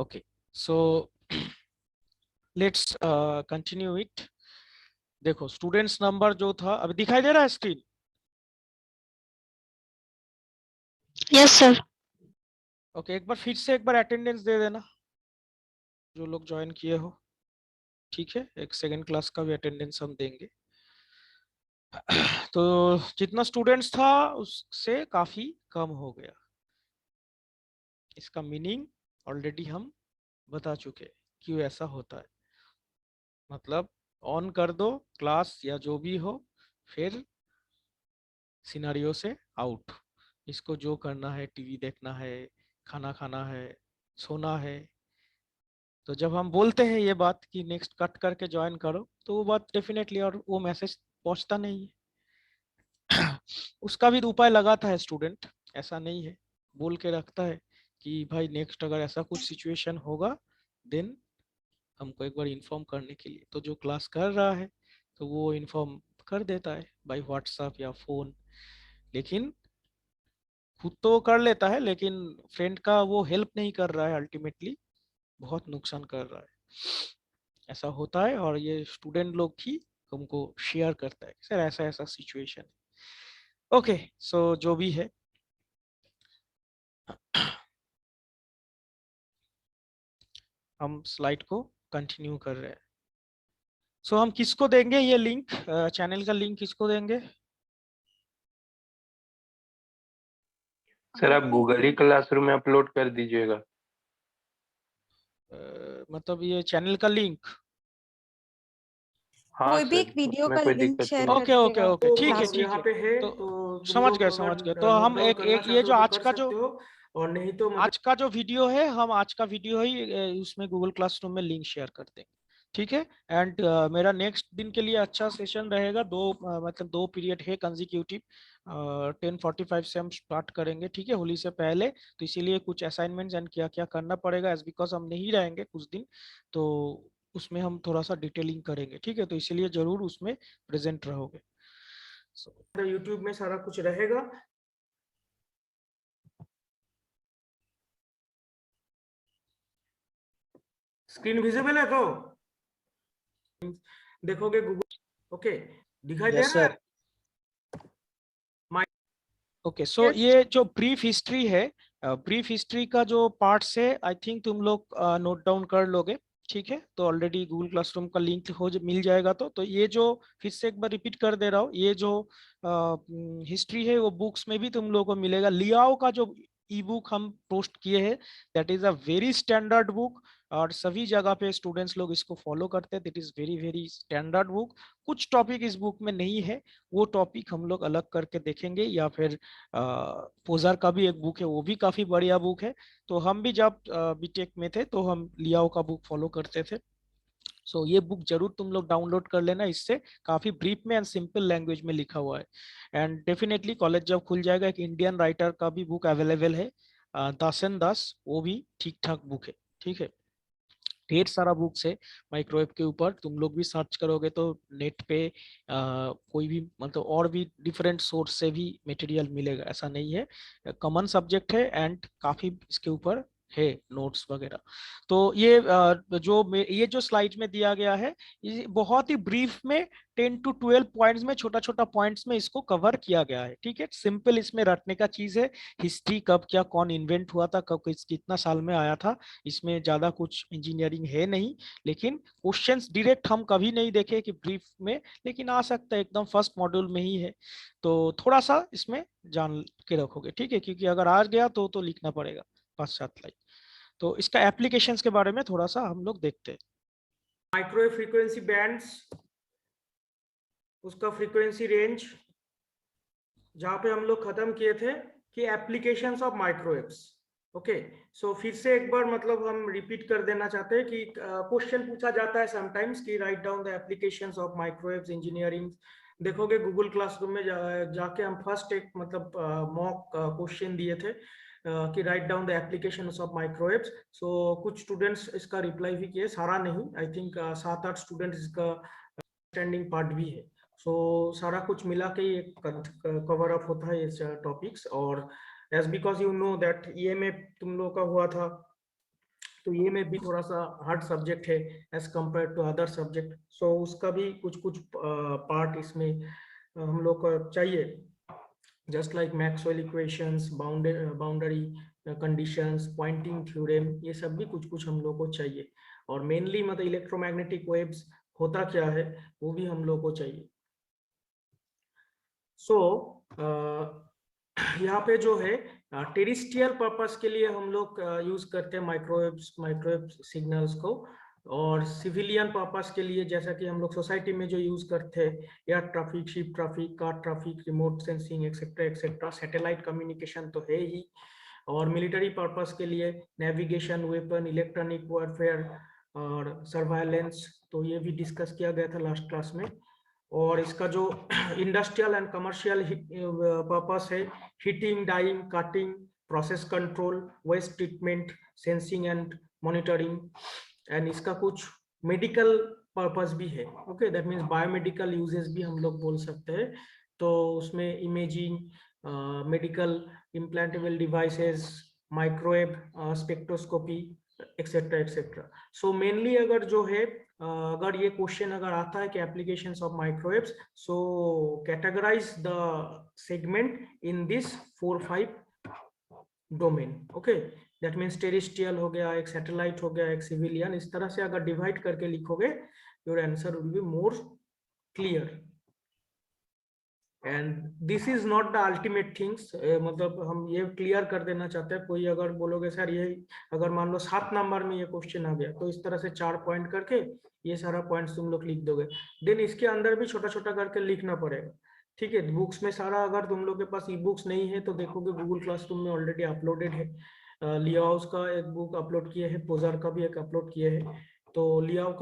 Okay, so let's continue it. देखो students number जो था, अभी दिखाई दे रहा है स्क्रीन? Yes sir. ओके, एक बार फिर से एक बार अटेंडेंस दे देना जो लोग ज्वाइन किए हो। ठीक है, एक सेकेंड क्लास का भी अटेंडेंस हम देंगे। तो जितना स्टूडेंट्स था उससे काफी कम हो गया। इसका मीनिंग ऑलरेडी हम बता चुके क्यों ऐसा होता है। मतलब ऑन कर दो क्लास या जो भी हो, फिर सिनारियो से आउट। इसको जो करना है, टीवी देखना है, खाना खाना है, सोना है। तो जब हम बोलते हैं ये बात कि नेक्स्ट कट करके ज्वाइन करो, तो वो बात डेफिनेटली, और वो मैसेज पहुंचता नहीं है। उसका भी उपाय लगाता है स्टूडेंट, ऐसा नहीं है, बोल के रखता है कि भाई नेक्स्ट अगर ऐसा कुछ सिचुएशन होगा देन हमको एक बार इन्फॉर्म करने के लिए। तो जो क्लास कर रहा है तो वो इन्फॉर्म कर देता है बाय व्हाट्सएप या फोन। लेकिन खुद तो वो कर लेता है, लेकिन फ्रेंड का वो हेल्प नहीं कर रहा है, अल्टीमेटली बहुत नुकसान कर रहा है। ऐसा होता है और ये स्टूडेंट लोग ही हमको शेयर करता है सर ऐसा ऐसा सिचुएशन है। ओके, सो जो भी है, हम स्लाइड को कंटिन्यू कर रहे हैं। सो हम किसको देंगे ये लिंक, चैनल का लिंक किसको देंगे? सर आप गूगल ही क्लासरूम में अपलोड कर दीजिएगा। मतलब ये चैनल का लिंक? हाँ कोई भी सर, एक वीडियो उसमें का कोई लिंक दिक्कत शेयर नहीं। कर ओके ओके दीजिएगा ओके, ठीक है क्लास ठीक यहाँ है। पे है, तो तो तुम समझ लोग गए अगर समझ गए। तो नोट हम डाउन एक करना एक ये चाहते जो हो तो आज कर का जो सकते हो, और नहीं तो मतलब आज का जो वीडियो है, हम आज का वीडियो ही उसमें गूगल क्लासरूम में लिंक शेयर कर देंगे। ठीक है। एंड मेरा नेक्स्ट दिन के लिए अच्छा सेशन रहेगा। मतलब 2 पीरियड है कंजिक्यूटिव, 10:45 से हम स्टार्ट करेंगे। ठीक है, होली से पहले। तो इसीलिए कुछ असाइनमेंट्स एंड क्या क्या करना पड़ेगा, एज बिकॉज हम नहीं रहेंगे कुछ दिन, तो उसमें हम थोड़ा सा डिटेलिंग करेंगे। ठीक है, तो इसीलिए जरूर उसमें प्रेजेंट रहोगे। यूट्यूब में सारा कुछ रहेगा। स्क्रीन विजिबल है तो देखोगे गूगल। ओके, दिखाई दे यस रहा सर। है? ओके, सो ये जो ब्रीफ हिस्ट्री है, ब्रीफ हिस्ट्री का जो पार्ट्स है, आई थिंक तुम लोग नोट डाउन कर लोगे। ठीक है, तो ऑलरेडी गूगल क्लासरूम का लिंक मिल जाएगा। तो ये जो फिर से एक बार रिपीट कर दे रहा हूँ, ये जो हिस्ट्री है वो बुक्स में भी तुम लोगों को मिलेगा। लियाओ का जो ई बुक हम पोस्ट किए हैं, that is a very standard book, और सभी जगह पे स्टूडेंट्स लोग इसको फॉलो करते हैं। That is very very standard book. कुछ टॉपिक इस बुक में नहीं है, वो टॉपिक हम लोग अलग करके देखेंगे। या फिर पोजार का भी एक बुक है, वो भी काफी बढ़िया बुक है। तो हम भी जब बीटेक में थे तो हम लियाओ का बुक फॉलो करते थे। सो ये बुक जरूर तुम लोग डाउनलोड कर लेना, इससे काफी ब्रीफ में एंड सिंपल लैंग्वेज में लिखा हुआ है। एंड डेफिनेटली कॉलेज जब खुल जाएगा, एक इंडियन राइटर का भी बुक अवेलेबल है, दासन दास, वो भी ठीक ठाक बुक है। ठीक है, ढेर सारा बुक्स है माइक्रोवेव के ऊपर। तुम लोग भी सर्च करोगे तो नेट पे कोई भी, मतलब और भी डिफरेंट सोर्स से भी मटेरियल मिलेगा, ऐसा नहीं है। कॉमन सब्जेक्ट है एंड काफी इसके ऊपर है नोट्स वगैरह। तो ये जो स्लाइड में दिया गया है, ये बहुत ही ब्रीफ में 10 to 12 पॉइंट्स में, छोटा छोटा पॉइंट्स में इसको कवर किया गया है। ठीक है, सिंपल इसमें रटने का चीज है। हिस्ट्री कब क्या कौन इन्वेंट हुआ था, कब कितना साल में आया था, इसमें ज्यादा कुछ इंजीनियरिंग है नहीं। लेकिन क्वेश्चंस डायरेक्ट हम कभी नहीं देखे कि ब्रीफ में, लेकिन आ सकता है, एकदम फर्स्ट मॉड्यूल में ही है। तो थोड़ा सा इसमें जान के रखोगे। ठीक है, क्योंकि अगर आ गया तो लिखना पड़ेगा 5-7 लाइन। तो इसका एप्लीकेशंस के बारे में थोड़ा सा हम लोग देखते हैं। माइक्रोवेव फ्रीक्वेंसी बैंड्स, उसका फ्रीक्वेंसी रेंज, जहां पे हम लोग खत्म किए थे कि एप्लीकेशंस ऑफ माइक्रोवेव्स। ओके, सो फिर से एक बार मतलब हम रिपीट कर देना चाहते हैं कि क्वेश्चन पूछा जाता है समटाइम्स कि write down the applications of microwaves engineering. देखोगे गूगल क्लासरूम में जाके हम फर्स्ट एक मतलब मॉक क्वेश्चन दिए थे कि write down the applications of microwaves. So कुछ स्टूडेंट्स इसका रिप्लाई भी किए, सारा नहीं, आई थिंक 7-8 स्टूडेंट्स इसका स्टैंडिंग पार्ट भी है। सो सारा कुछ मिला के ये कवर अप होता है इस टॉपिक्स। और as because you know that EMA तुम लोग का हुआ था तो ये में भी थोड़ा सा हार्ड सब्जेक्ट है as compare to other subject, so उसका भी कुछ पार्ट इसमें हम लोग को चाहिए, just like Maxwell equations, boundary conditions, pointing theorem, ये सब भी कुछ हम लोग को चाहिए। और मेनली मतलब इलेक्ट्रोमैग्नेटिक वेव्स होता क्या है वो भी हम लोग को चाहिए। सो यहाँ पे जो है टेरिस्ट्रियल पर्पस के लिए हम लोग यूज करते हैं माइक्रोवेव सिग्नल्स को, और सिविलियन पर्पस के लिए जैसा कि हम लोग सोसाइटी में जो यूज करते हैं air traffic, ship traffic, car traffic, remote sensing etcetera etcetera, satellite communication तो है ही, और मिलिट्री पर्पस के लिए नेविगेशन, वेपन, इलेक्ट्रॉनिक वॉरफेयर और सर्वाइलेंस, तो ये भी डिस्कस किया गया था लास्ट क्लास में। और इसका जो इंडस्ट्रियल एंड कमर्शियल पर्पस है, heating, dyeing, cutting, process control, waste treatment, sensing and monitoring, and इसका कुछ मेडिकल पर्पस भी है। Okay, that means biomedical uses भी हम लोग बोल सकते हैं। तो उसमें imaging, medical implantable devices, microwave, spectroscopy etcetera etcetera. So mainly अगर जो है अगर ये क्वेश्चन अगर आता है कि applications of microwaves, so categorize the segment in this 4-5 domain. Okay, that means terrestrial हो गया, एक सैटेलाइट हो गया, एक सिविलियन, इस तरह से अगर डिवाइड करके लिखोगे your answer will be more clear. And this is not the ultimate things, मतलब हम ये क्लियर कर देना चाहते हैं, कोई अगर बोलोगे सर ये अगर मान लो 7 नंबर में ये क्वेश्चन आ गया तो इस तरह से 4 पॉइंट करके ये सारा पॉइंट्स तुम लोग लिख दोगे, देन इसके अंदर भी छोटा छोटा करके लिखना पड़ेगा। ठीक है, बुक्स में सारा अगर तुम लोग के पास ई बुक्स नहीं है तो देखोगे गूगल क्लासरूम में ऑलरेडी अपलोडेड है। लियाओस का एक बुक अपलोड किए है, पोजर का भी एक अपलोड किए है। तो लियाओ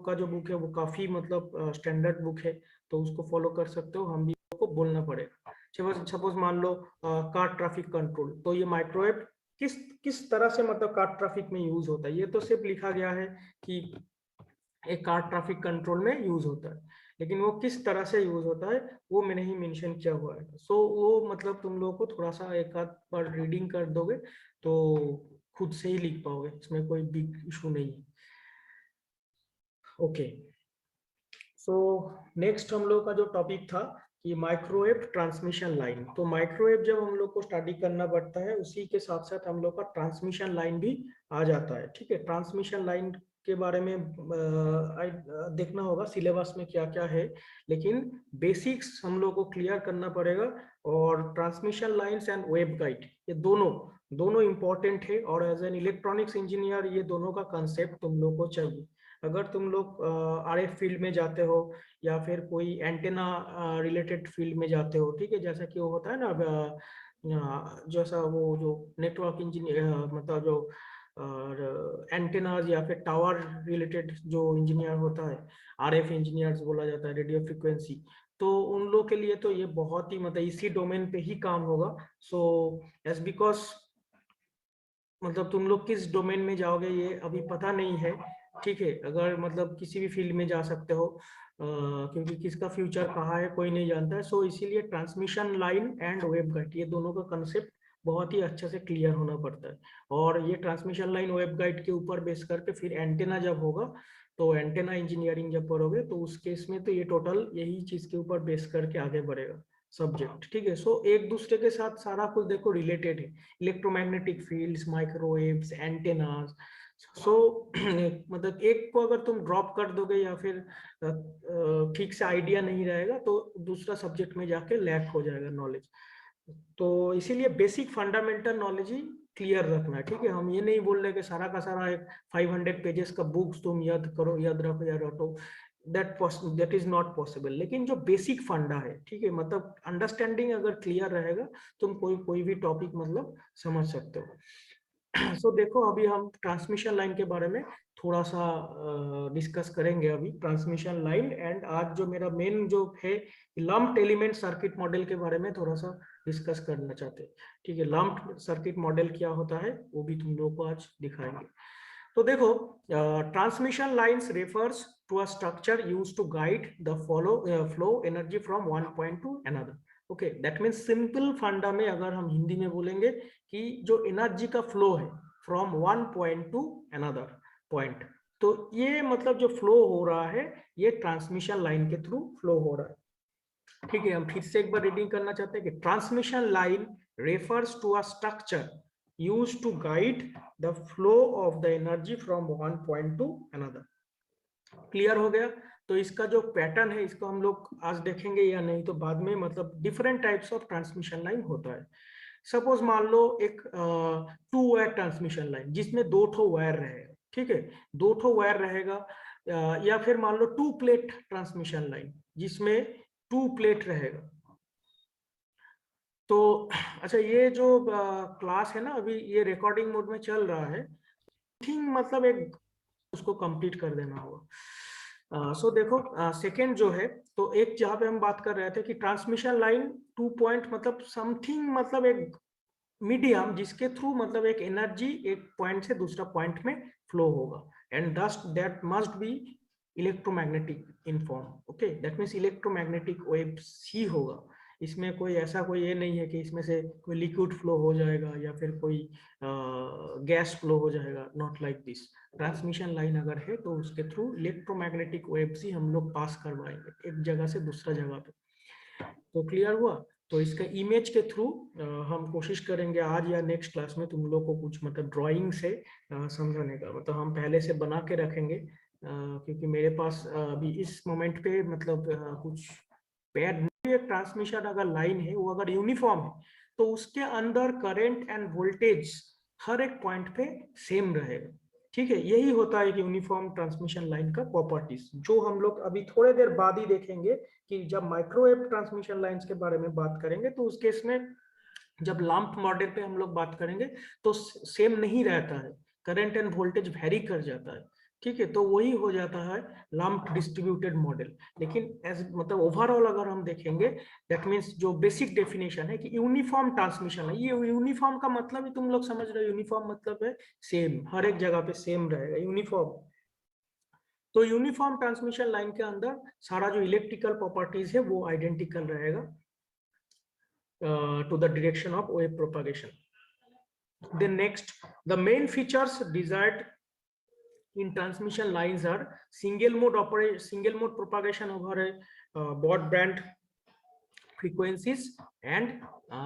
का जो बुक है वो काफी मतलब स्टैंडर्ड बुक है, तो उसको फॉलो कर सकते हो। हम भी को बोलना पड़ेगा। सपोज मान लो कार ट्रैफिक कंट्रोल, तो ये माइक्रोवेव किस तरह से मतलब कार ट्रैफिक में यूज होता है, ये तो सिर्फ लिखा गया है कि एक कार ट्रैफिक कंट्रोल में यूज होता है, लेकिन वो किस तरह से यूज होता है वो मैंने ही मेंशन किया हुआ है। सो वो मतलब तुम लोगों को थोड़ा सा एक आध बार रीडिंग कर दोगे तो खुद से ही लिख पाओगे, इसमें कोई बिग इशू नहीं है। ओके, सो नेक्स्ट हम लोग का जो टॉपिक था कि माइक्रोवेव ट्रांसमिशन लाइन। तो माइक्रोवेव जब हम लोग को स्टडी करना पड़ता है उसी के साथ साथ हम लोग का ट्रांसमिशन लाइन भी आ जाता है। ठीक है, ट्रांसमिशन लाइन के बारे में देखना होगा सिलेबस में क्या क्या है, लेकिन बेसिक्स हम लोग को क्लियर करना पड़ेगा। और ट्रांसमिशन लाइन्स एंड वेवगाइड ये दोनों इंपॉर्टेंट है, और एज एन इलेक्ट्रॉनिक्स इंजीनियर ये दोनों का कंसेप्ट तुम लोग को चाहिए। अगर तुम लोग आरएफ फील्ड में जाते हो या फिर कोई एंटेना रिलेटेड फील्ड में जाते हो, ठीक है, जैसा कि वो होता है ना जैसा वो जो नेटवर्क इंजीनियर मतलब जो एंटेनाज या फिर टावर रिलेटेड जो इंजीनियर होता है, आरएफ इंजीनियर्स बोला जाता है, रेडियो फ्रिक्वेंसी, तो उन लोग के लिए तो ये बहुत ही मतलब इसी डोमेन पे ही काम होगा। सो एज बिकॉज मतलब तुम लोग किस डोमेन में जाओगे ये अभी पता नहीं है। ठीक है, अगर मतलब किसी भी फील्ड में जा सकते हो, क्योंकि किसका फ्यूचर कहाँ है कोई नहीं जानता है। सो इसीलिए ट्रांसमिशन लाइन एंड वेवगाइड ये दोनों का कंसेप्ट बहुत ही अच्छे से क्लियर होना पड़ता है। और ये ट्रांसमिशन लाइन वेवगाइड के ऊपर बेस करके फिर एंटेना जब होगा तो एंटेना इंजीनियरिंग जब पढ़ोगे तो उस केस में तो ये टोटल यही चीज के ऊपर बेस करके आगे बढ़ेगा सब्जेक्ट। ठीक है, सो एक दूसरे के साथ सारा कुछ देखो रिलेटेड है, इलेक्ट्रोमैग्नेटिक फील्ड्स, माइक्रोवेव्स, एंटेनास। सो मतलब एक को अगर तुम ड्रॉप कर दोगे या फिर ठीक से आइडिया नहीं रहेगा तो दूसरा सब्जेक्ट में जाके लैक हो जाएगा नॉलेज। तो इसीलिए बेसिक फंडामेंटल नॉलेज ही क्लियर रखना है। ठीक है, हम ये नहीं बोल रहे कि सारा का सारा एक 500 पेजेस का बुक्स तुम याद करो, याद रखो या रटो, दैट इज नॉट पॉसिबल। लेकिन जो बेसिक फंडा है, ठीक है, मतलब अंडरस्टैंडिंग अगर क्लियर रहेगा तुम कोई भी टॉपिक मतलब समझ सकते हो। सो देखो अभी हम ट्रांसमिशन लाइन के बारे में थोड़ा सा डिस्कस करेंगे अभी, ट्रांसमिशन लाइन। एंड आज जो मेरा मेन जो है लम्प्ड एलिमेंट सर्किट मॉडल के बारे में थोड़ा सा डिस्कस करना चाहते हैं। ठीक है, लम्प्ड सर्किट मॉडल क्या होता है वो भी तुम लोगों को आज दिखाएंगे। तो देखो transmission lines refers to a structure used to guide the flow energy from one point to another. Okay, that means simple फंडा में अगर हम हिंदी में बोलेंगे कि जो एनर्जी का फ्लो है, from one point to another point. तो ये मतलब जो फ्लो हो रहा है ये ट्रांसमिशन लाइन के थ्रू फ्लो हो रहा है। ठीक है, हम फिर से एक बार रीडिंग करना चाहते हैं कि transmission line refers to a structure used to guide the flow of the energy from one point to another। Clear हो गया? तो इसका जो पैटर्न है इसको हम लोग आज देखेंगे या नहीं तो बाद में, मतलब different types of transmission line होता है। सपोज मान लो एक 2 वायर ट्रांसमिशन लाइन जिसमें 2 ठो वायर रहेगा, ठीक है, 2 ठो वायर रहेगा, या फिर मान लो 2 प्लेट ट्रांसमिशन लाइन जिसमें 2 प्लेट रहेगा। तो अच्छा, ये जो क्लास है ना अभी ये रिकॉर्डिंग मोड में चल रहा है, थिंग मतलब एक उसको कंप्लीट कर देना होगा। सो देखो सेकंड जो है, तो एक जहां पे हम बात कर रहे थे कि ट्रांसमिशन लाइन 2 पॉइंट मतलब समथिंग, मतलब एक मीडियम जिसके थ्रू मतलब एक एनर्जी एक पॉइंट से दूसरा पॉइंट में फ्लो होगा, and thus that must be electromagnetic in form. Okay, that means electromagnetic waves ही होगा। इसमें कोई ऐसा कोई ये नहीं है कि इसमें से कोई लिक्विड फ्लो हो जाएगा या फिर कोई गैस फ्लो हो जाएगा, not like this. Transmission line अगर है तो उसके थ्रू इलेक्ट्रोमैग्नेटिक वेव्स ही हम लोग पास करवाएंगे एक जगह से दूसरा जगह पे। तो क्लियर हुआ? तो इसका इमेज के थ्रू हम कोशिश करेंगे आज या नेक्स्ट क्लास में तुम लोग को कुछ मतलब ड्राइंग से समझाने का, मतलब हम पहले से बना के रखेंगे, क्योंकि मेरे पास अभी इस मोमेंट पे मतलब कुछ पैड, ट्रांसमिशन अगर लाइन है वो अगर यूनिफॉर्म है तो उसके अंदर करंट एंड वोल्टेज हर एक पॉइंट पे सेम रहेगा। ठीक है, यही होता है कि यूनिफॉर्म ट्रांसमिशन लाइन का प्रॉपर्टीज, जो हम लोग अभी थोड़े देर बाद ही देखेंगे कि जब माइक्रोवेव ट्रांसमिशन लाइंस के बारे में बात करेंगे तो उस केस में जब लैंप मॉडल पे हम लोग बात करेंगे तो सेम नहीं रहता है, करंट एंड वोल्टेज वेरी कर जाता है। ठीक है, तो वही हो जाता है लंप डिस्ट्रीब्यूटेड मॉडल। लेकिन एज मतलब ओवरऑल अगर हम देखेंगे दैट मीन्स जो बेसिक डेफिनेशन है कि यूनिफॉर्म ट्रांसमिशन है, ये यूनिफॉर्म का मतलब ही तुम लोग समझ रहे हो, यूनिफॉर्म मतलब है सेम, हर एक जगह पे सेम रहेगा यूनिफॉर्म। तो यूनिफॉर्म ट्रांसमिशन लाइन के अंदर सारा जो इलेक्ट्रिकल प्रॉपर्टीज है वो आइडेंटिकल रहेगा to the direction of wave propagation. Then next, the main features desired in transmission lines are single mode propagation over a broadband frequencies, and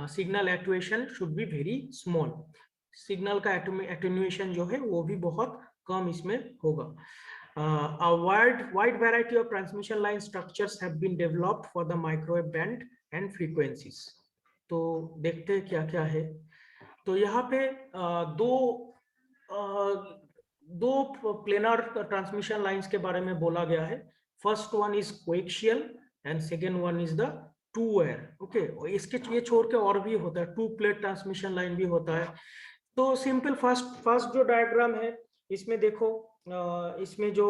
signal attenuation should be very small. Signal का attenuation जो है वो भी बहुत कम इसमें होगा. A wide variety of transmission line structures have been developed for the microwave band and frequencies. तो देखते हैं क्या क्या है। तो यहाँ पे दो प्लेनर ट्रांसमिशन लाइंस के बारे में बोला गया है। First one is coaxial and second one is the two wire. Okay, इसके ये छोड़ के और भी होता है, 2 प्लेट ट्रांसमिशन लाइन भी होता है। तो सिंपल फर्स्ट जो डायग्राम है इसमें देखो, इसमें जो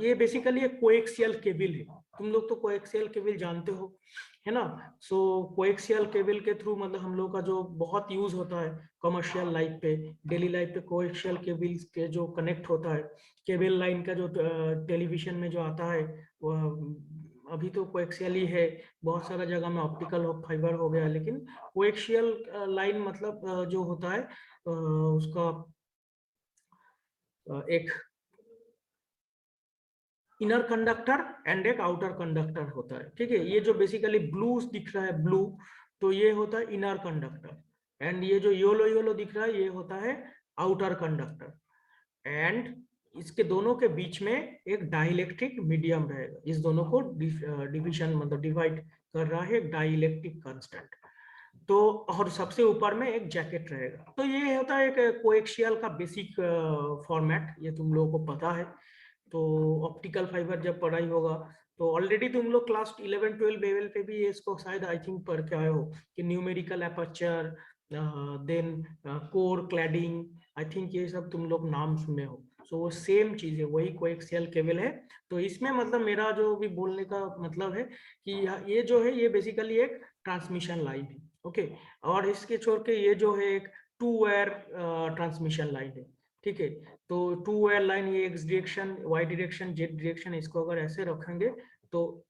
ये बेसिकली एक कोएक्सियल केबल है। तुम लोग तो कोएक्सियल केबल जानते हो, है ना? सो कोएक्सियल केबल के थ्रू मतलब हम लोग का जो बहुत यूज होता है कमर्शियल लाइफ पे, डेली लाइफ पे, कोएक्सियल केबल के जो कनेक्ट होता है, केबल लाइन का जो टेलीविजन में जो आता है वो अभी तो कोएक्सियल ही है, बहुत सारा जगह में ऑप्टिकल फाइबर हो गया, लेकिन कोएक्सियल लाइन मतलब जो होता है उसका एक इनर कंडक्टर एंड एक आउटर कंडक्टर होता है। ठीक है, ये जो बेसिकली ब्लू दिख रहा है ब्लू, तो ये होता है इनर कंडक्टर, एंड ये जो येलो येलो दिख रहा है ये होता है आउटर कंडक्टर, एंड इसके दोनों के बीच में एक डाइलेक्ट्रिक मीडियम रहेगा। इस दोनों को डिविजन मतलब डिवाइड कर रहा है एक डाइलेक्ट्रिक कांस्टेंट। तो और सबसे ऊपर में एक जैकेट रहेगा। तो ये होता है एक कोएक्सियल का बेसिक फॉर्मेट, ये तुम लोगों को पता है। तो ऑप्टिकल फाइबर जब पढ़ाई होगा तो ऑलरेडी तुम लोग क्लास 11-12 लेवल पे भी इसको शायद आई थिंक पढ़ के आए हो कि numerical aperture, then core cladding, I think ये सब तुम लोग नाम सुने हो। सो वो सेम चीज है, वही कोएक्सियल केबल है। तो इसमें मतलब मेरा जो भी बोलने का मतलब है कि ये जो है ये बेसिकली एक ट्रांसमिशन लाइन है। ओके, और इसके छोड़ के ये जो है एक 2 वायर ट्रांसमिशन लाइन है। ठीक है, तो 2 वायर लाइन, ये X direction, Y direction, Z direction, इसको अगर ऐसे रखेंगे तो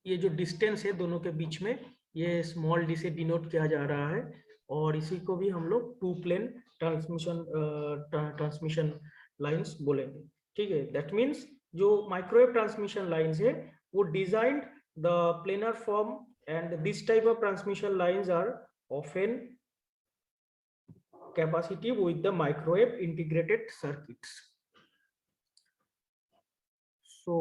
ये जो डिस्टेंस है दोनों के बीच में ये स्मॉल डी से डिनोट किया जा रहा है, और इसी को भी हम लोग 2 प्लेन ट्रांसमिशन लाइंस बोलेंगे, ठीक है। दैट मीन्स जो माइक्रोवेव ट्रांसमिशन लाइंस है वो designed the planar form, and this type of transmission lines are often capacitive with the microwave integrated circuits. So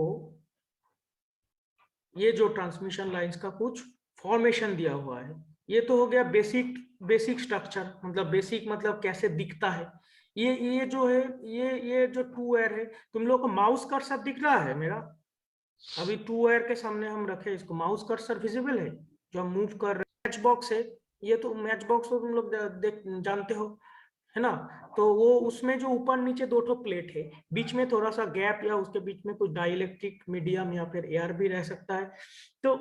ये जो ट्रांसमिशन लाइंस का कुछ फॉर्मेशन दिया हुआ है, ये तो हो गया बेसिक स्ट्रक्चर, मतलब बेसिक मतलब कैसे दिखता है। ये जो है ये जो 2 वायर है, तुम लोग को माउस कर्सर दिख रहा है मेरा? अभी 2 वायर के सामने हम रखे इसको, माउस कर्सर विजिबल है जो हम मूव कर रहे हैं। मैच बॉक्स है, ये तो मैच बॉक्स तो तुम लोग देख जानते हो, है ना? तो वो उसमें जो ऊपर नीचे 2 प्लेट है, बीच में थोड़ा सा गैप या उसके बीच में कुछ डाइलेक्ट्रिक मीडियम या फिर एयर भी रह सकता है। तो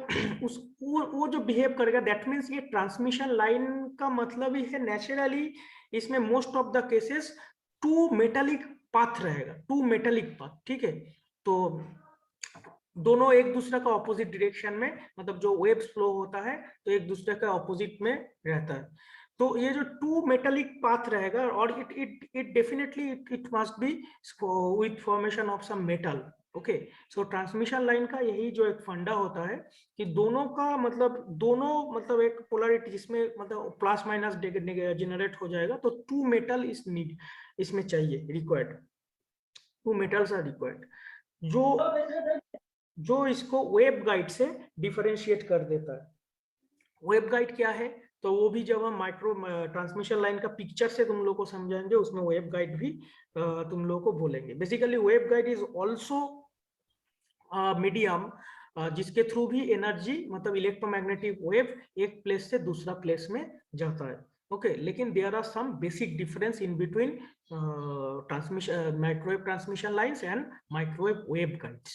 उस वो जो बिहेव करेगा, दैट मीन्स ये ट्रांसमिशन लाइन का मतलब ही है नेचुरली इसमें most of the cases 2 metallic path रहेगा, 2 मेटालिक पाथ, ठीक है। तो दोनों एक दूसरे का ऑपोजिट डायरेक्शन में, मतलब जो वेव फ्लो होता है तो एक दूसरे का ऑपोजिट में रहता है। तो ये जो 2 मेटालिक पाथ रहेगा, और it definitely it must be with formation of some metal. Okay, so transmission line का यही जो एक फंडा होता है कि दोनों एक पोलरिटी जिसमें मतलब प्लस माइनस जनरेट हो जाएगा, तो 2 मेटल इस नीड इसमें चाहिए, रिक्वायर्ड 2 मेटल्स आर रिक्वायर्ड, जो इसको वेव गाइड से डिफरेंशिएट कर देता है। वेव गाइड क्या है, तो वो भी जब हम माइक्रो ट्रांसमिशन लाइन का पिक्चर से तुम लोग को समझाएंगे, उसमें वेव गाइड भी तुम लोग को बोलेंगे। Basically wave guide is also medium जिसके थ्रू भी एनर्जी मतलब इलेक्ट्रोमैग्नेटिक वेव एक प्लेस से दूसरा प्लेस में जाता है। ओके, लेकिन there are some basic difference in between transmission microwave transmission lines and microwave wave guides.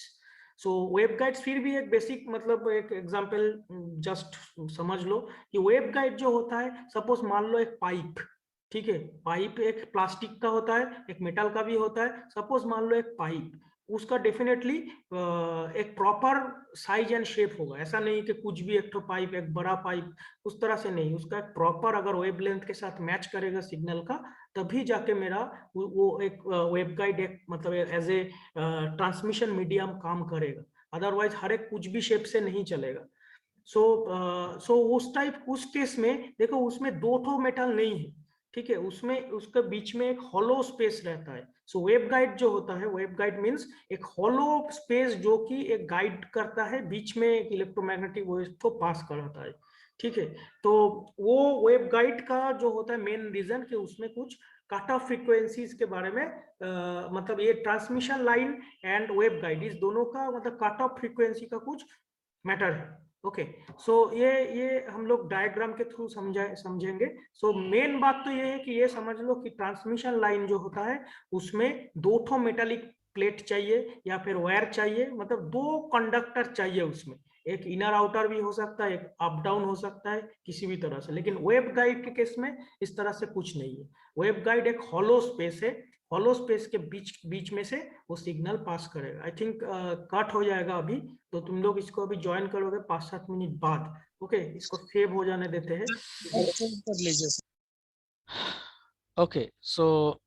So wave guides फिर भी एक बेसिक मतलब एक एग्जांपल जस्ट समझ लो कि वेव गाइड जो होता है, सपोज मान लो एक पाइप, ठीक है, पाइप एक प्लास्टिक का होता है, एक मेटल का भी होता है। सपोज मान लो एक पाइप, उसका डेफिनेटली एक प्रॉपर साइज एंड शेप होगा, ऐसा नहीं कि कुछ भी एक तो पाइप, एक बड़ा पाइप, उस तरह से नहीं। उसका एक प्रॉपर अगर वेव लेंथ के साथ मैच करेगा सिग्नल का, तभी जाके मेरा वो एक वेव गाइड एक मतलब एज ए ट्रांसमिशन मीडियम काम करेगा। अदरवाइज हर एक कुछ भी शेप से नहीं चलेगा। सो उस केस में देखो, उसमें 2 मेटल नहीं है, ठीक है, उसमें उसके बीच में एक हॉलो स्पेस रहता है। सो वेव गाइड जो होता है, वेव गाइड मींस एक हॉलो स्पेस जो कि एक गाइड करता है, बीच में एक इलेक्ट्रोमैग्नेटिक वेव को पास कराता है, ठीक है। तो वो वेव गाइड का जो होता है मेन रीजन कि उसमें कुछ कट ऑफ फ्रीक्वेंसीज के बारे में मतलब ये transmission line and wave guide इस दोनों का मतलब कट ऑफ फ्रीक्वेंसी का कुछ मैटर है। ओके, सो ये हम लोग डायग्राम के थ्रू समझेंगे। सो मेन बात तो ये है कि ये समझ लो कि ट्रांसमिशन लाइन जो होता है उसमें 2 मेटालिक प्लेट चाहिए या फिर वायर चाहिए, मतलब 2 कंडक्टर चाहिए उसमें। एक इनर आउटर भी हो सकता है, एक अप डाउन हो सकता है किसी भी तरह से। लेकिन वेव गाइड के केस में इस तरह से कुछ नहीं है। वेव गाइड एक हॉलो स्पेस है, हॉलो स्पेस के बीच में से वो सिग्नल पास करेगा। आई थिंक कट हो जाएगा अभी, तो तुम लोग इसको अभी ज्वाइन करोगे 5-7 मिनट बाद। ओके, इसको सेव हो जाने देते हैं, कर लीजिए। ओके, सो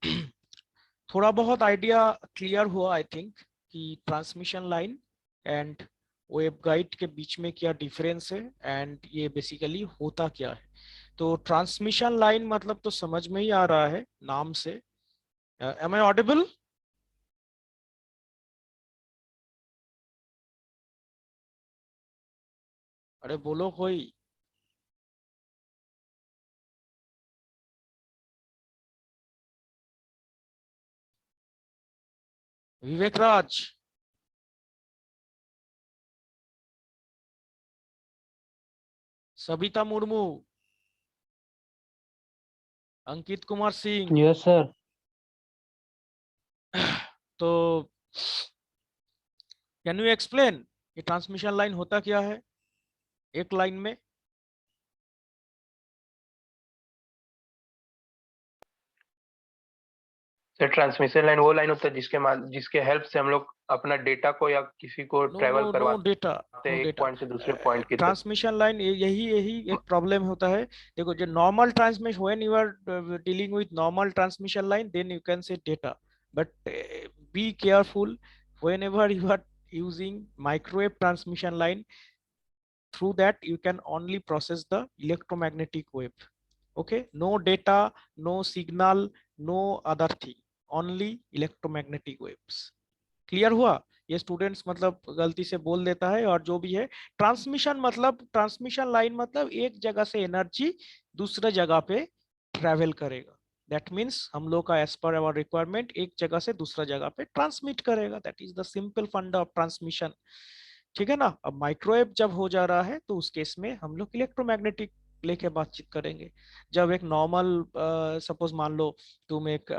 थोड़ा बहुत आइडिया क्लियर हुआ आई थिंक कि transmission line and wave guide के बीच में क्या डिफरेंस है एंड ये बेसिकली होता क्या है। तो ट्रांसमिशन लाइन मतलब तो समझ में ही आ रहा है नाम से। Am I audible? अरे बोलो कोई। विवेक राज, सबिता मुर्मू, अंकित कुमार सिंह। Yes sir. तो कैन यू एक्सप्लेन ये ट्रांसमिशन लाइन होता क्या है एक लाइन में? सर ट्रांसमिशन लाइन वो लाइन होता है जिसके हेल्प से हम लोग अपना डेटा को या किसी को नो ट्रेवल नो नो करवाते डेटा, हैं नो एक डेटा। पॉइंट से दूसरे पॉइंट की तरफ। ट्रांसमिशन लाइन यही यही एक प्रॉब्लम होता है। देखो जो normal transmission, when you are dealing with normal transmission line then you can say data, but be careful whenever you are using microwave transmission line, through that you can only process the electromagnetic wave. Okay, no data, no signal, no other thing, only electromagnetic waves. Clear हुआ? ये students मतलब गलती से बोल देता है। और जो भी है ट्रांसमिशन, मतलब ट्रांसमिशन लाइन मतलब एक जगह से एनर्जी दूसरे जगह पे ट्रेवल करेगा। दैट मीन्स हम लोग का एज पर आवर रिक्वायरमेंट एक जगह से दूसरा जगह पे ट्रांसमिट करेगा। दैट इज द सिंपल फंडा ऑफ ट्रांसमिशन। ठीक है ना? अब माइक्रोवेव जब हो जा रहा है तो उस केस में हम लोग इलेक्ट्रोमैग्नेटिक लेके बातचीत करेंगे। जब एक नॉर्मल सपोज मान लो तुम एक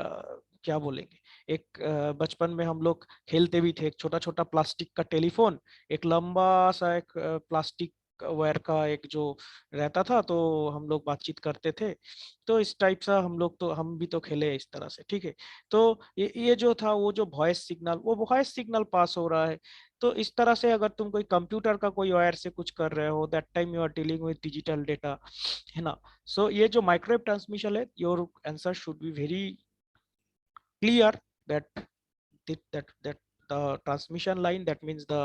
क्या बोलेंगे, एक बचपन में हम लोग खेलते भी थे, एक छोटा छोटा प्लास्टिक का टेलीफोन, एक लंबा सा एक प्लास्टिक वायर का एक जो रहता था, तो हम लोग बातचीत करते थे। तो इस टाइप सा हम भी तो खेले इस तरह से। ठीक है, तो ये जो था वो जो वॉइस सिग्नल, वो वॉइस सिग्नल पास हो रहा है। तो इस तरह से अगर तुम कोई कंप्यूटर का कोई वायर से कुछ कर रहे हो, that time you are dealing with digital data, है ना? सो ये जो माइक्रोवेव ट्रांसमिशन है, your answer should be very clear that that the transmission line, that means the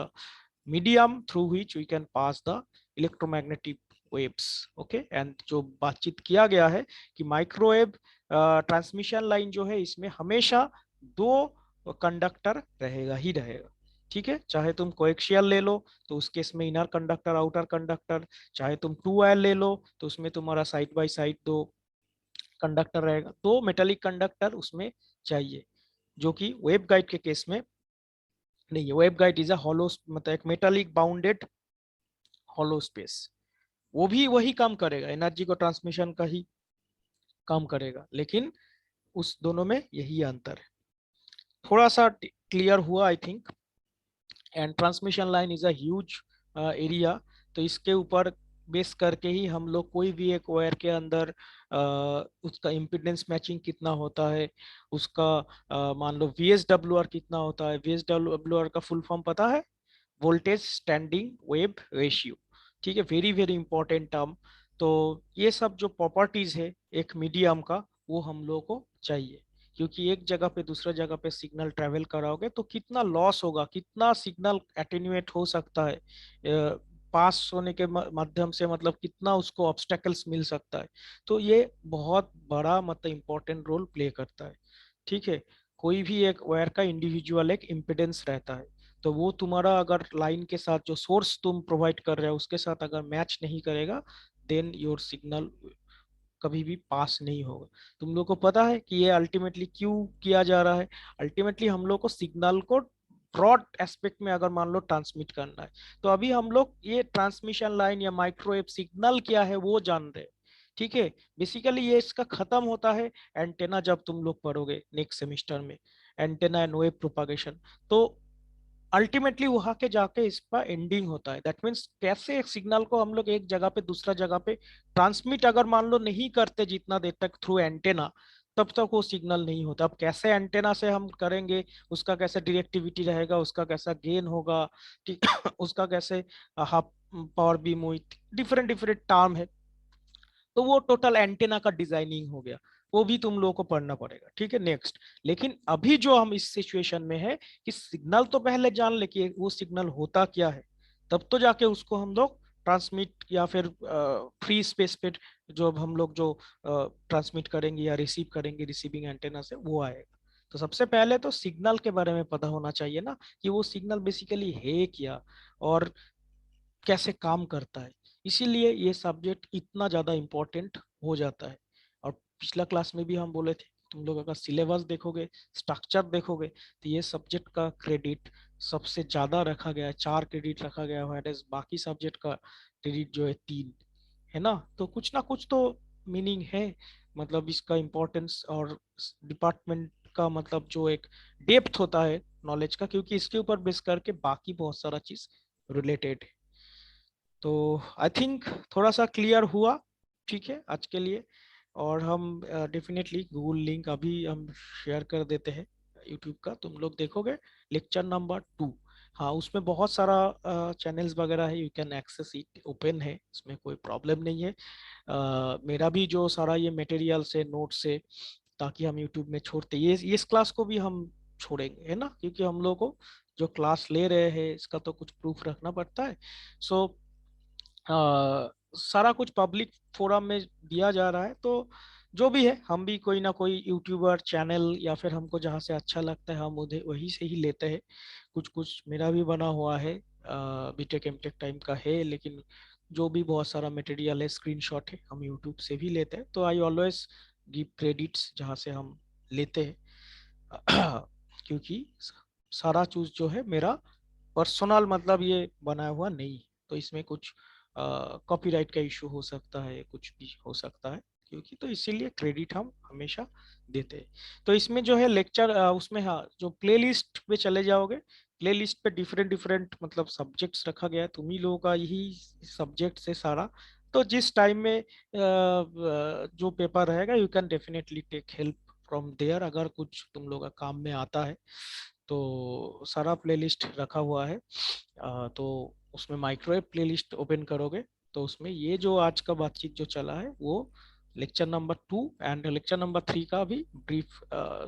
medium through which we can pass the electromagnetic waves. Okay, and जो बातचीत किया गया है कि माइक्रोवेव ट्रांसमिशन लाइन जो है इसमें हमेशा दो कंडक्टर रहेगा ही रहेगा। ठीक है, चाहे तुम कोएक्सियल ले लो तो उस केस में इनर कंडक्टर आउटर कंडक्टर, चाहे तुम टू वायर ले लो तो उसमें तुम्हारा साइड बाय साइड दो कंडक्टर रहेगा, दो मेटालिक कंडक्टर उसमें चाहिए। जो कि वेव गाइड के केस में नहीं है। Wave guide is a hollow, मतलब एक मेटालिक बाउंडेड हॉलो स्पेस। वो भी वही काम करेगा, एनर्जी को ट्रांसमिशन का ही काम करेगा, लेकिन उस दोनों में यही अंतर है। थोड़ा सा क्लियर हुआ I think. And transmission line is a huge area, तो इसके ऊपर बेस करके ही हम लोग कोई भी एक वायर के अंदर उसका इम्पीडेंस मैचिंग कितना होता है, उसका मान लो VSWR कितना होता है। VSWR का फुल फॉर्म पता है? Voltage standing wave ratio. ठीक है, वेरी वेरी इंपॉर्टेंट टर्म। तो ये सब जो प्रॉपर्टीज है एक मीडियम का, वो हम लोग को चाहिए, क्योंकि एक जगह पे दूसरा जगह पे सिग्नल ट्रेवल कराओगे तो कितना लॉस होगा, कितना सिग्नल एटेन्यूएट हो सकता है पास होने के माध्यम से, मतलब कितना उसको ऑब्स्टेकल्स मिल सकता है। तो ये बहुत बड़ा मतलब इंपॉर्टेंट रोल प्ले करता है। ठीक है, कोई भी एक वायर का इंडिविजुअल एक इम्पिडेंस रहता है, तो वो तुम्हारा अगर लाइन के साथ जो सोर्स तुम प्रोवाइड कर रहे हो उसके साथ अगर मैच नहीं करेगा, देन योर सिग्नल कभी भी पास नहीं होगा। तुम लोग को पता है कि ये अल्टीमेटली क्यों किया जा रहा है? अल्टीमेटली हम लोग को सिग्नल को ब्रॉड एस्पेक्ट में अगर मान लो ट्रांसमिट करना है, तो अभी हम लोग ये ट्रांसमिशन लाइन या माइक्रोवेव सिग्नल क्या है वो जान रहे हैं। ठीक है, बेसिकली ये इसका खत्म होता है एंटेना, जब तुम लोग पढ़ोगे नेक्स्ट सेमिस्टर में एंटेना एंड वेव प्रोपागेशन, तो अल्टीमेटली वहां के जाके इसका एंडिंग होता है। दैट मीन्स कैसे एक सिग्नल को हम लोग एक जगह पे दूसरा जगह पे ट्रांसमिट अगर मान लो नहीं करते जितना देर तक थ्रू एंटेना, तब तक वो सिग्नल नहीं होता। अब कैसे एंटेना से हम करेंगे, उसका कैसे डायरेक्टिविटी रहेगा, उसका कैसा गेन होगा, ठीक उसका कैसे हाफ पावर बीम हुई, डिफरेंट डिफरेंट टर्म है, तो वो टोटल एंटेना का डिजाइनिंग हो गया, वो भी तुम लोगों को पढ़ना पड़ेगा। ठीक है, नेक्स्ट। लेकिन अभी जो हम इस सिचुएशन में है कि सिग्नल तो पहले जान ले कि वो सिग्नल होता क्या है, तब तो जाके उसको हम लोग ट्रांसमिट या फिर फ्री स्पेस पे जो हम लोग जो ट्रांसमिट करेंगे या रिसीव करेंगे रिसीविंग एंटेना से, वो आएगा। तो सबसे पहले तो सिग्नल के बारे में पता होना चाहिए ना, कि वो सिग्नल बेसिकली है क्या और कैसे काम करता है। इसीलिए ये सब्जेक्ट इतना ज्यादा इम्पोर्टेंट हो जाता है। और पिछला क्लास में भी हम बोले थे, तुम लोग अगर सिलेबस देखोगे, स्ट्रक्चर देखोगे, तो ये सब्जेक्ट का क्रेडिट सबसे ज्यादा रखा गया है, 4 क्रेडिट रखा गया है, बाकी सब्जेक्ट का क्रेडिट जो है 3 है ना। तो कुछ ना कुछ तो मीनिंग है, मतलब इसका इम्पोर्टेंस और डिपार्टमेंट का मतलब जो एक डेप्थ होता है नॉलेज का, क्योंकि इसके ऊपर बेस करके बाकी बहुत सारा चीज रिलेटेड है। तो आई थिंक थोड़ा सा क्लियर हुआ। ठीक है आज के लिए। और हम डेफिनेटली गूगल लिंक अभी हम शेयर कर देते हैं यूट्यूब का, तुम लोग देखोगे लेक्चर नंबर 2। हाँ, उसमें बहुत सारा चैनल्स वगैरह है, you can access it, open है, इसमें कोई प्रॉब्लम नहीं है। मेरा भी जो सारा ये मटेरियल से नोट से, ताकि हम यूट्यूब में छोड़ते, ये इस क्लास को भी हम छोड़ेंगे, है ना, क्योंकि हम लोग को जो क्लास ले रहे हैं इसका तो कुछ प्रूफ रखना पड़ता है। सो सारा कुछ पब्लिक फोरम में दिया जा रहा है, तो जो भी है हम भी कोई ना कोई यूट्यूबर चैनल या फिर हमको जहाँ से अच्छा लगता है हम उधर वही से ही लेते हैं। कुछ कुछ मेरा भी बना हुआ है, बीटेक एमटेक टाइम का है, लेकिन जो भी बहुत सारा मटेरियल है, स्क्रीनशॉट है, हम यूट्यूब से भी लेते हैं। तो आई ऑलवेज गिव क्रेडिट्स जहाँ से हम लेते हैं क्योंकि सारा चीज जो है मेरा पर्सनल मतलब ये बनाया हुआ नहीं है, तो इसमें कुछ कॉपीराइट का इशू हो सकता है, कुछ भी हो सकता है, क्योंकि तो इसीलिए क्रेडिट हम हमेशा देते हैं। तो इसमें जो है लेक्चर उसमें, हाँ, जो प्लेलिस्ट पे चले जाओगे, प्लेलिस्ट पे डिफरेंट डिफरेंट मतलब सब्जेक्ट्स रखा गया है, तुम ही लोगों का यही सब्जेक्ट से सारा। तो जिस टाइम में जो पेपर रहेगा you can definitely take help from there, अगर कुछ तुम लोग का काम में आता है तो सारा प्लेलिस्ट रखा हुआ है। तो उसमें माइक्रोवेव प्लेलिस्ट ओपन करोगे तो उसमें ये जो आज का बातचीत जो चला है वो lecture number 2 and lecture number 3 का भी ब्रीफ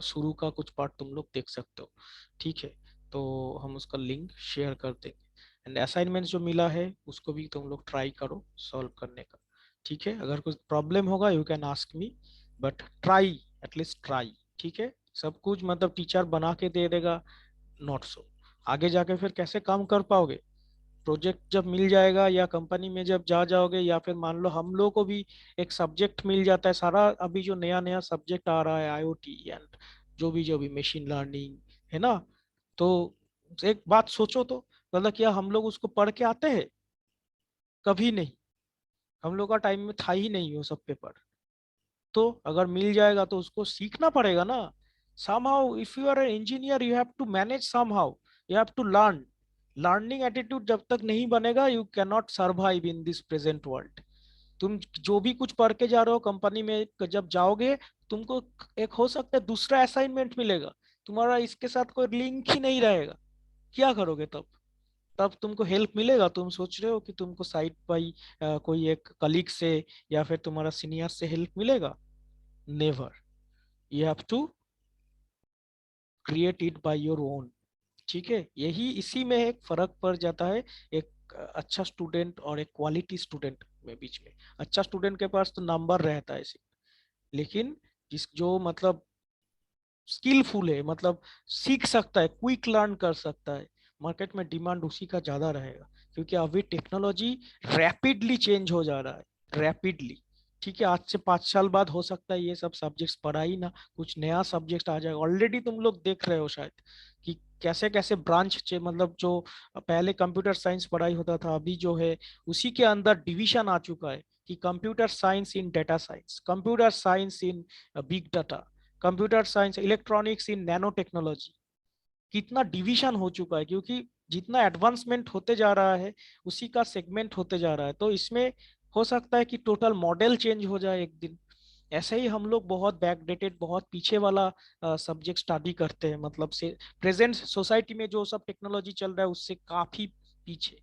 शुरू का कुछ पार्ट तुम लोग देख सकते हो, ठीक है। तो हम उसका लिंक शेयर कर देंगे। एंड असाइनमेंट जो मिला है उसको भी तुम लोग ट्राई करो सॉल्व करने का, ठीक है। अगर कुछ प्रॉब्लम होगा you can ask me, but try, at least try, ठीक है। सब कुछ मतलब टीचर बना के दे देगा, नॉट सो। आगे जाके फिर कैसे काम कर पाओगे, प्रोजेक्ट जब मिल जाएगा या कंपनी में जब जा जाओगे, या फिर मान लो हम लोग को भी एक सब्जेक्ट मिल जाता है सारा, अभी जो नया नया सब्जेक्ट आ रहा है आईओटी एंड जो भी मशीन लर्निंग, है ना। तो एक बात सोचो तो, मतलब क्या हम लोग उसको पढ़ के आते हैं? कभी नहीं, हम लोग का टाइम में था ही नहीं वो सब पेपर। तो अगर मिल जाएगा तो उसको सीखना पड़ेगा ना। somehow if you are an engineer you have to manage, somehow you have to learn। Learning attitude जब तक नहीं बनेगा you can not survive in this present world. तुम जो भी कुछ पढ़ के जा रहे हो कंपनी में जब जाओगे, तुमको एक हो सकता है दूसरा असाइनमेंट मिलेगा, तुम्हारा इसके साथ कोई लिंक ही नहीं रहेगा, क्या करोगे तब? तब तुमको हेल्प मिलेगा? तुम सोच रहे हो कि तुमको साइड बाई कोई एक कलीग से या फिर तुम्हारा सीनियर से हेल्प मिलेगा? Never. You have to create it by your own, ठीक है। यही इसी में एक फर्क पड़ जाता है एक अच्छा स्टूडेंट और एक क्वालिटी स्टूडेंट में बीच में। अच्छा स्टूडेंट के पास तो नंबर रहता है सिर्फ, लेकिन जिस जो मतलब स्किलफुल है, मतलब सीख सकता है, क्विक लर्न कर सकता है, मार्केट में डिमांड उसी का ज्यादा रहेगा, क्योंकि अभी टेक्नोलॉजी रैपिडली चेंज हो जा रहा है, रैपिडली। ठीक है, आज से 5 साल बाद हो सकता है ये सब सब्जेक्ट्स पढ़ा ही ना, कुछ नया सब्जेक्ट आ जाएगा। ऑलरेडी तुम लोग देख रहे हो शायद कि कैसे कैसे ब्रांच, मतलब जो पहले कंप्यूटर साइंस पढ़ाई होता था, अभी जो है उसी के अंदर डिवीजन आ चुका है कि computer science in data science, computer science in big data, computer science, electronics in nano technology. कितना डिवीजन हो चुका है, क्योंकि जितना एडवांसमेंट होते जा रहा है उसी का सेगमेंट होते जा रहा है। तो इसमें हो सकता है कि टोटल मॉडल चेंज हो जाए एक दिन। ऐसे ही हम लोग बहुत बैकडेटेड, बहुत पीछे वाला सब्जेक्ट स्टडी करते हैं, मतलब से प्रेजेंट सोसाइटी में जो सब टेक्नोलॉजी चल रहा है उससे काफी पीछे,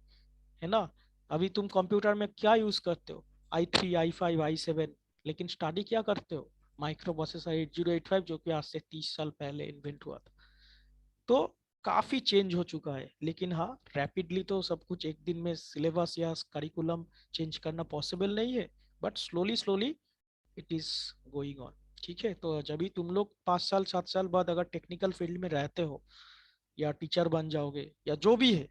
है ना। अभी तुम कंप्यूटर में क्या यूज करते हो? i3, i5, i7, लेकिन स्टडी क्या करते हो? माइक्रो प्रोसेसर 8085, जो कि आज से 30 साल पहले इन्वेंट हुआ था। तो काफी चेंज हो चुका है, लेकिन हाँ, रैपिडली तो सब कुछ एक दिन में सिलेबस या करिकुलम चेंज करना पॉसिबल नहीं है, but slowly slowly it is going on, ठीक है। तो जब भी तुम लोग 5 साल 7 साल बाद अगर टेक्निकल फील्ड में रहते हो या टीचर बन जाओगे या जो भी है,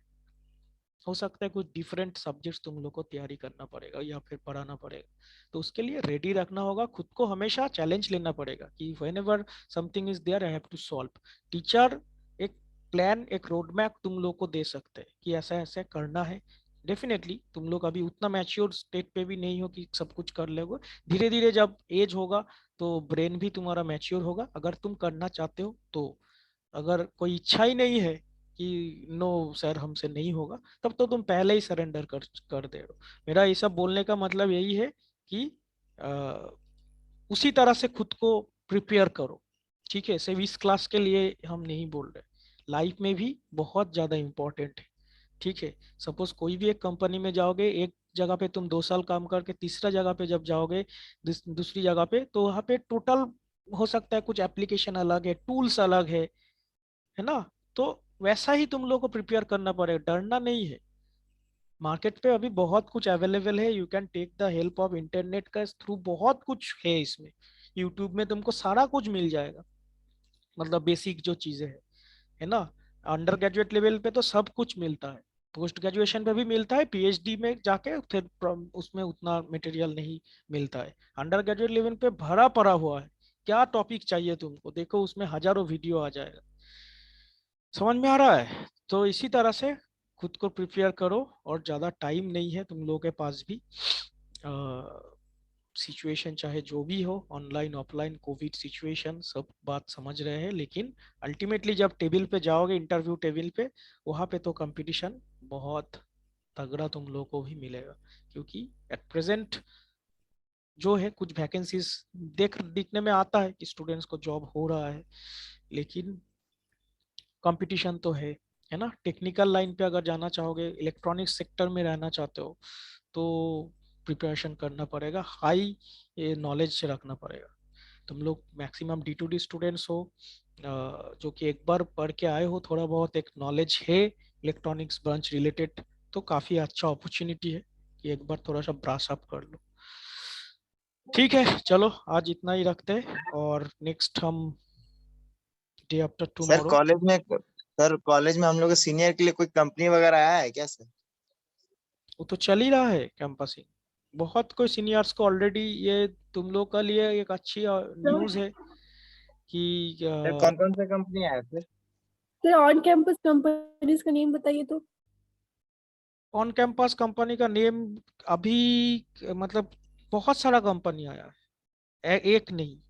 हो सकता है कुछ डिफरेंट सब्जेक्ट्स तुम लोग को तैयारी करना पड़ेगा या फिर पढ़ाना पड़ेगा। तो उसके लिए रेडी रखना होगा खुद को, हमेशा चैलेंज लेना पड़ेगा कि whenever something is there I have to solve. Teacher एक प्लान, एक रोड मैप तुम लोग को दे सकते हैं कि ऐसा ऐसा करना है। डेफिनेटली तुम लोग अभी उतना मैच्योर स्टेट पे भी नहीं हो कि सब कुछ कर लोगे। धीरे धीरे जब एज होगा तो ब्रेन भी तुम्हारा मैच्योर होगा, अगर तुम करना चाहते हो तो। अगर कोई इच्छा ही नहीं है कि नो सर हमसे नहीं होगा, तब तो तुम पहले ही सरेंडर कर दे रहे हो। मेरा ये सब बोलने का मतलब यही है कि उसी तरह से खुद को प्रिपेयर करो, ठीक है। सिर्फ इस क्लास के लिए हम नहीं बोल रहे, लाइफ में भी बहुत ज्यादा इम्पोर्टेंट है, ठीक है। सपोज कोई भी एक कंपनी में जाओगे, एक जगह पे तुम 2 साल काम करके तीसरा जगह पे जब जाओगे, दूसरी जगह पे, तो वहाँ पे टोटल हो सकता है कुछ एप्लीकेशन अलग है, टूल्स अलग है ना। तो वैसा ही तुम लोग को प्रिपेयर करना पड़ेगा, डरना नहीं है। मार्केट पे अभी बहुत कुछ अवेलेबल है, you can take the help of internet का थ्रू, बहुत कुछ है इसमें। यूट्यूब में तुमको सारा कुछ मिल जाएगा, मतलब बेसिक जो चीजें है ना। अंडर ग्रेजुएट लेवल पे तो सब कुछ मिलता है, पोस्ट ग्रेजुएशन पे भी मिलता है, पीएचडी में जाके फिर उसमें उतना मटेरियल नहीं मिलता है। अंडर ग्रेजुएट लेवल पे भरा पड़ा हुआ है, क्या टॉपिक चाहिए तुमको, देखो उसमें हजारों वीडियो आ जाएगा। समझ में आ रहा है? तो इसी तरह से खुद को प्रिपेयर करो, और ज्यादा टाइम नहीं है तुम लोगों के पास भी। सिचुएशन चाहे जो भी हो, ऑनलाइन ऑफलाइन कोविड सिचुएशन, सब बात समझ रहे हैं, लेकिन अल्टीमेटली जब टेबल पे जाओगे, इंटरव्यू टेबल पे, वहां पे तो कंपटीशन बहुत तगड़ा तुम लोगों को भी मिलेगा। क्योंकि एट प्रेजेंट जो है कुछ वैकेंसीज दिखने में आता है कि स्टूडेंट्स को जॉब हो रहा है, लेकिन कंपटीशन तो है ना। टेक्निकल लाइन पे अगर जाना चाहोगे, इलेक्ट्रॉनिक्स सेक्टर में रहना चाहते हो, तो प्रिपरेशन करना पड़ेगा, हाई नॉलेज रखना पड़ेगा। तुम लोग मैक्सिमम D2D स्टूडेंट्स हो, जो कि एक बार पढ़ के आए हो, थोड़ा बहुत एक नॉलेज है इलेक्ट्रॉनिक्स ब्रांच रिलेटेड, तो काफी अच्छा अपॉर्चुनिटी है कि एक बार थोड़ा सा ब्रश अप कर लो। ठीक है, चलो आज इतना ही रखते हैं, और नेक्स्ट हम day after sir tomorrow. College में हम लोग के सीनियर के लिए कोई कंपनी वगैरह आया है क्या सर? वो तो चल ही रहा है कैंपसिंग, बहुत कोई सीनियर्स को ऑलरेडी, ये तुम लोग के लिए एक अच्छी न्यूज़ है कि सर कौन कौन सा कंपनी आया sir? Sir on campus companies का नेम बताइए तो। ऑन कैंपस कंपनी का नेम अभी, मतलब बहुत सारा कंपनी आया है, एक नहीं,